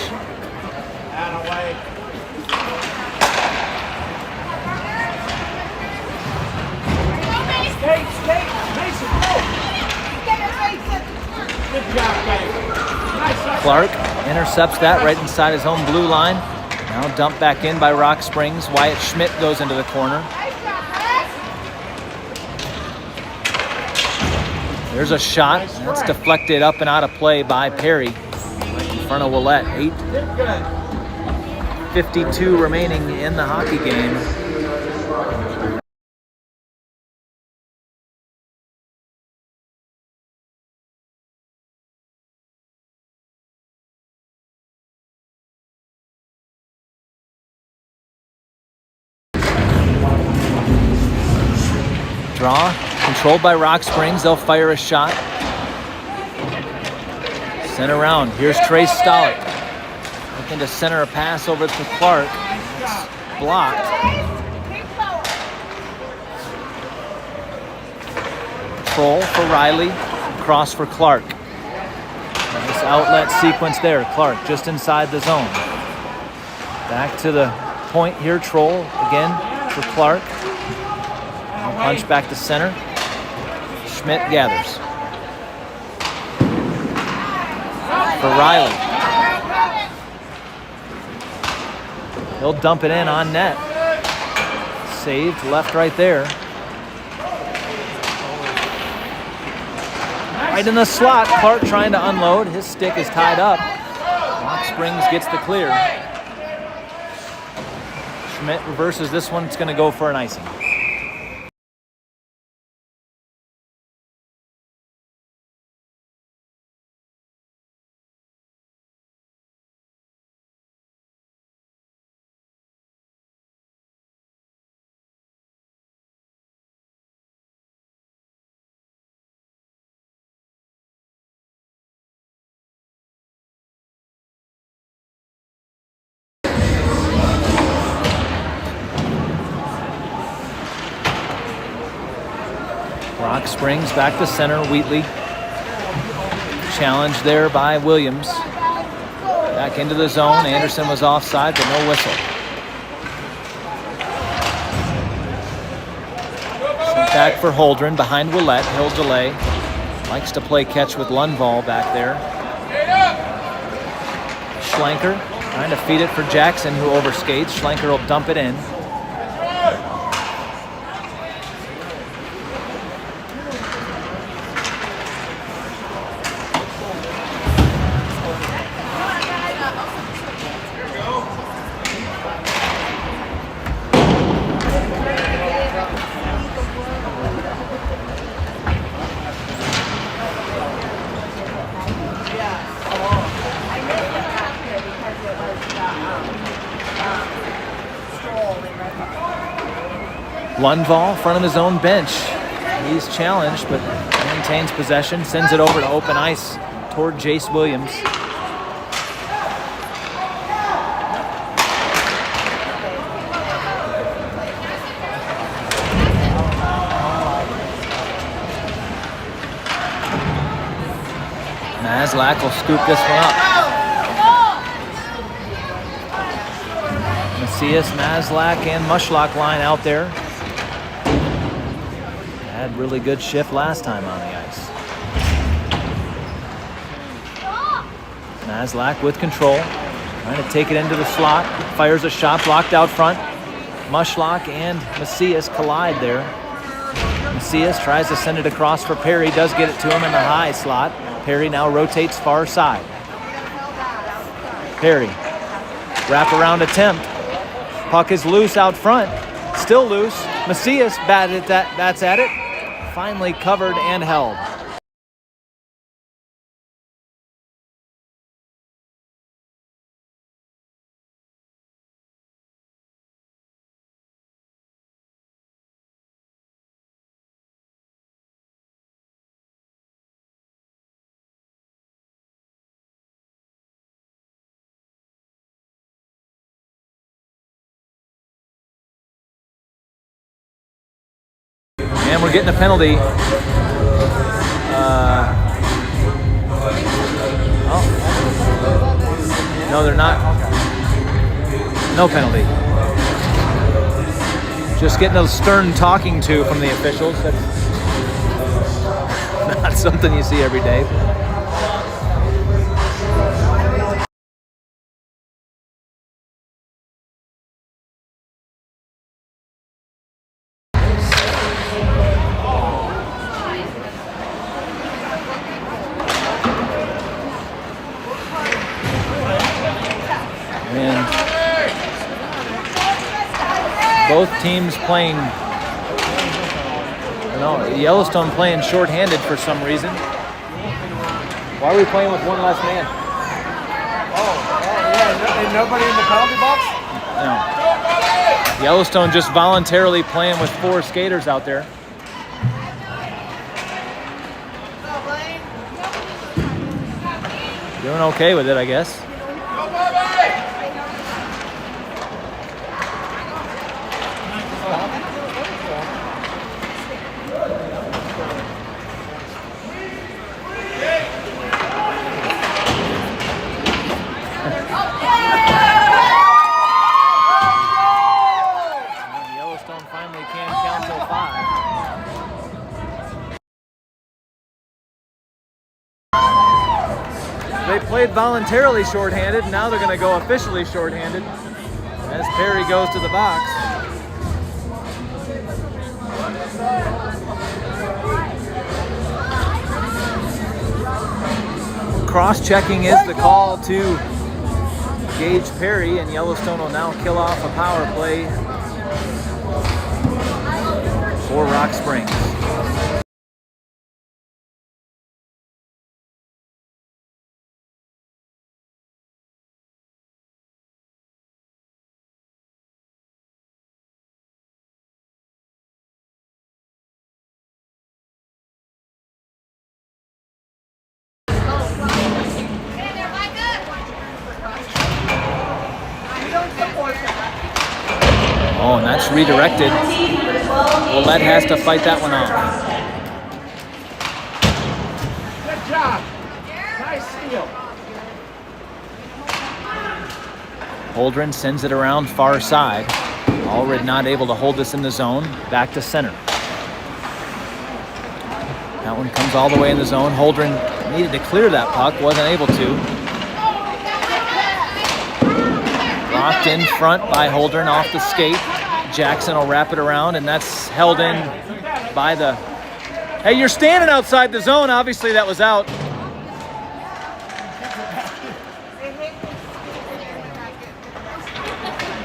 Clark intercepts that right inside his own blue line. Now dumped back in by Rock Springs. Wyatt Schmidt goes into the corner. There's a shot. That's deflected up and out of play by Perry. Right in front of OUELLETTE. 8:52 remaining in the hockey game. Draw, controlled by Rock Springs. They'll fire a shot. Sent around. Here's Trace STALICK. Looking to center a pass over to Clark. It's blocked. control for Riley, cross for Clark. Nice outlet sequence there. Clark just inside the zone. Back to the point here, Troll again for Clark. Punch back to center. SCHMIDT gathers. For Riley. He'll dump it in on net. Saved, left right there. Right in the slot, Clark trying to unload. His stick is tied up. Rock Springs gets the clear. SCHMIDT reverses this one. It's going to go for an icing. Rock Springs back to center, Wheatley. Challenge there by Williams. Back into the zone. Anderson was offside, but no whistle. Sent back for Holdren behind WYATT. He'll delay. Likes to play catch with LUNDVALL back there. SCHLENKER trying to feed it for Jackson, who overskates. SCHLENKER will dump it in. LUNDVALL, front of his own bench. He's challenged, but maintains possession. Sends it over to open ice toward Jace Williams. MASLAK will scoop this one up. MACIAS, MASLAK, and Mushlock line out there. Had really good shift last time on the ice. MASLAK with control, trying to take it into the slot. Fires a shot, blocked out front. Mushlock and MACIAS collide there. MACIAS tries to send it across for Perry, does get it to him in the high slot. Perry now rotates far side. Perry, wraparound attempt. Puck is loose out front, still loose. MACIAS bats at it. Finally covered and held. And we're getting a penalty. No, they're not. No penalty. Just getting a stern talking to from the officials. That's not something you see every day. And both teams playing, Yellowstone playing shorthanded for some reason. Why are we playing with one less man? And nobody in the penalty box? No. Yellowstone just voluntarily playing with 4 skaters out there. Doing okay with it, I guess. And Yellowstone finally can't count till 5. They played voluntarily shorthanded. Now they're going to go officially shorthanded as Perry goes to the box. Cross-checking is the call to Gage Perry, and Yellowstone will now kill off a power play for Rock Springs. Oh, and that's redirected. Ouellette has to fight that one off. Good job. Nice steal. Holdren sends it around far side. Allred not able to hold this in the zone. Back to center. That one comes all the way in the zone. Holdren needed to clear that puck, wasn't able to. Locked in front by Holdren off the skate. Jackson will wrap it around, and that's held in by the... Hey, you're standing outside the zone. Obviously, that was out.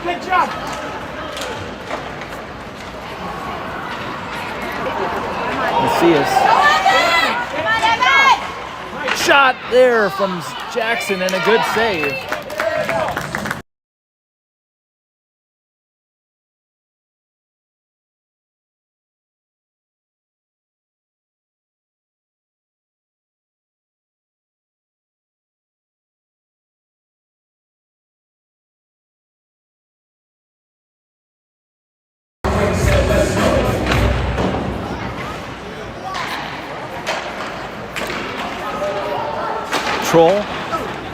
Good job. Macias. Shot there from Jackson, and a good save. Troll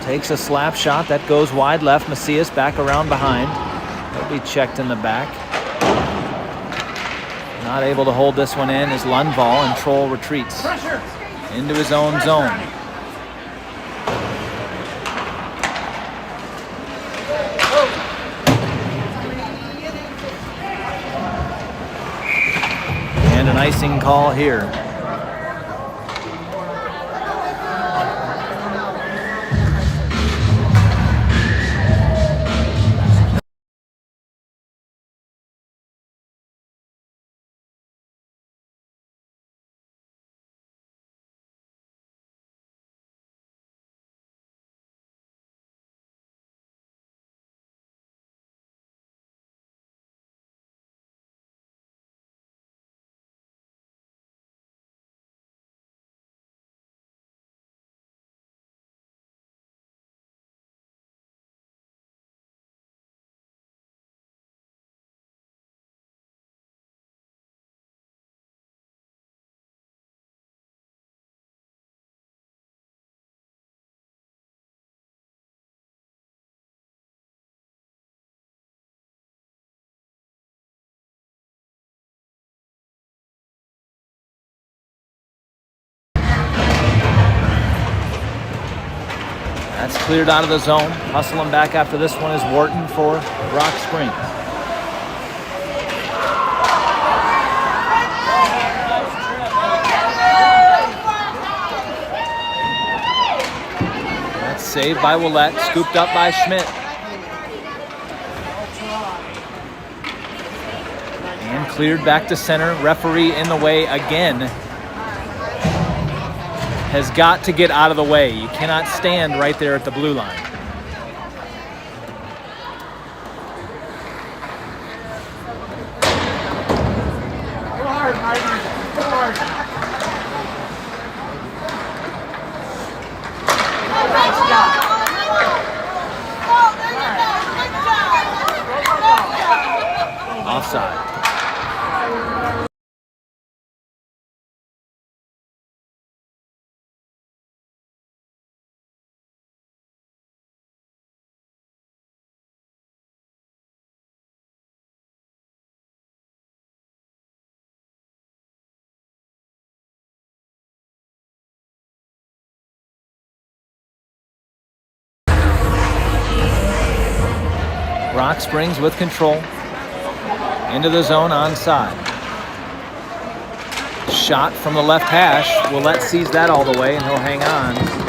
takes a slap shot that goes wide left. Macias back around behind. He'll be checked in the back. Not able to hold this one in as LUNDVALL, and Troll retreats into his own zone. And an icing call here. That's cleared out of the zone. Hustling back after this one is Wharton for Rock Springs. That's saved by OUELLETTE, scooped up by SCHMIDT. And cleared back to center. Referee in the way again. Has got to get out of the way. You cannot stand right there at the blue line. Go hard, Marty. Go hard. Offside. Rock Springs with control. Into the zone onside. Shot from the left hash. Ouellette sees that all the way and he'll hang on.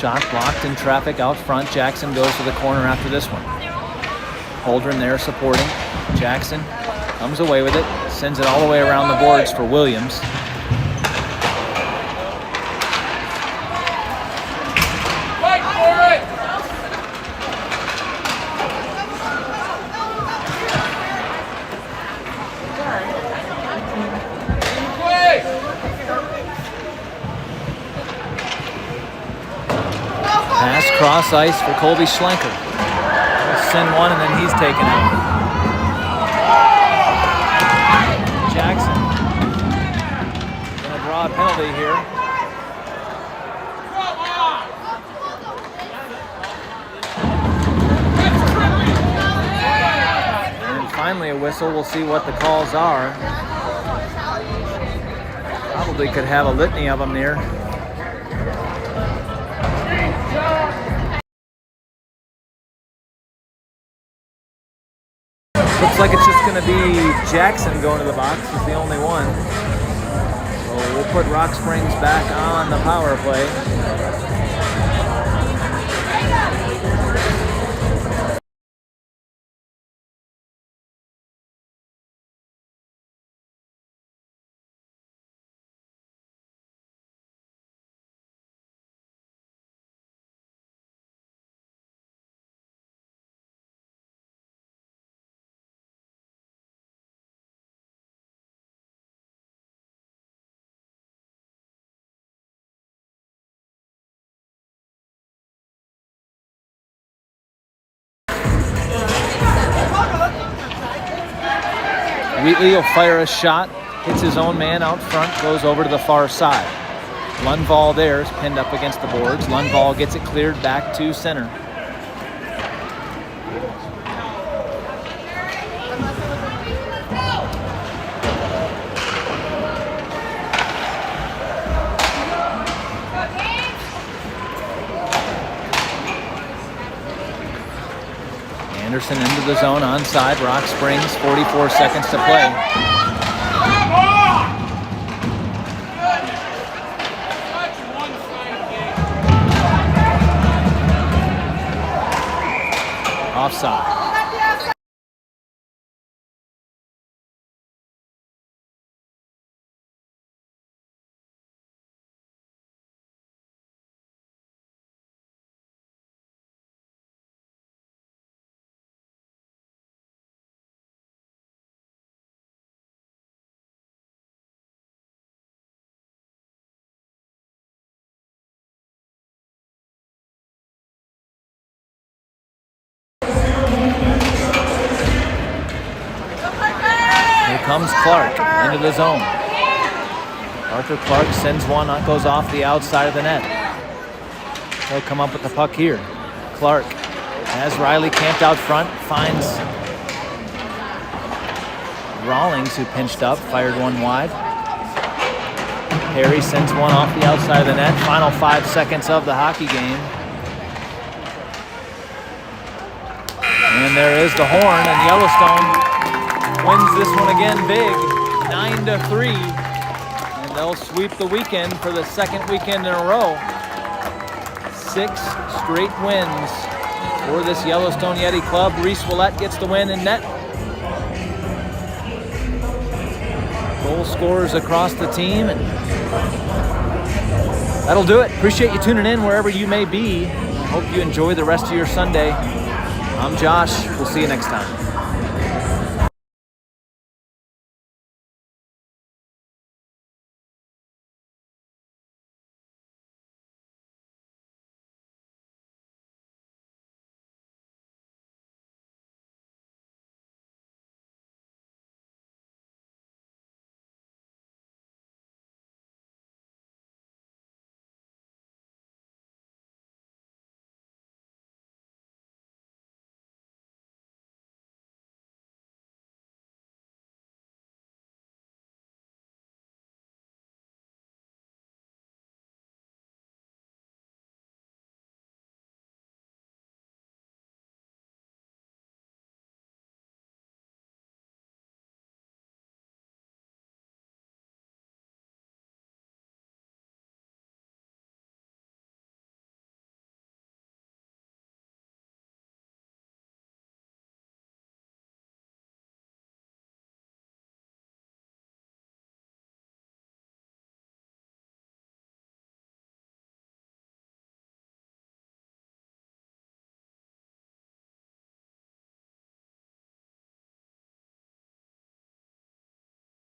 Shot blocked in traffic out front. Jackson goes to the corner after this one. Holdren there supporting. Jackson comes away with it. Sends it all the way around the boards for Williams. Pass cross ice for Colby Schlenker. He'll send one and then he's taken out. Jackson gonna draw a penalty here. And finally a whistle. We'll see what the calls are. Probably could have a litany of them there. Looks like it's just going to be Jackson going to the box. He's the only one. So we'll put Rock Springs back on the power play. Wheatley will fire a shot, hits his own man out front, goes over to the far side. LUNDVALL there is pinned up against the boards. LUNDVALL gets it cleared back to center. Anderson into the zone onside. Rock Springs, 44 seconds to play. Offside. Comes Clark into the zone. Arthur Clark sends one, goes off the outside of the net. He'll come up with the puck here. Clark has Riley camped out front, finds Rawlings, who pinched up, fired one wide. Perry sends one off the outside of the net. Final 5 seconds of the hockey game. And there is the horn, and Yellowstone wins this one again big, 9-3, and they'll sweep the weekend for the second weekend in a row. 6 straight wins for this Yellowstone Yeti club. REESE OUELLETTE gets the win in net. Goal scorers across the team, and that'll do it. Appreciate you tuning in wherever you may be. Hope you enjoy the rest of your Sunday. I'm Josh. We'll see you next time.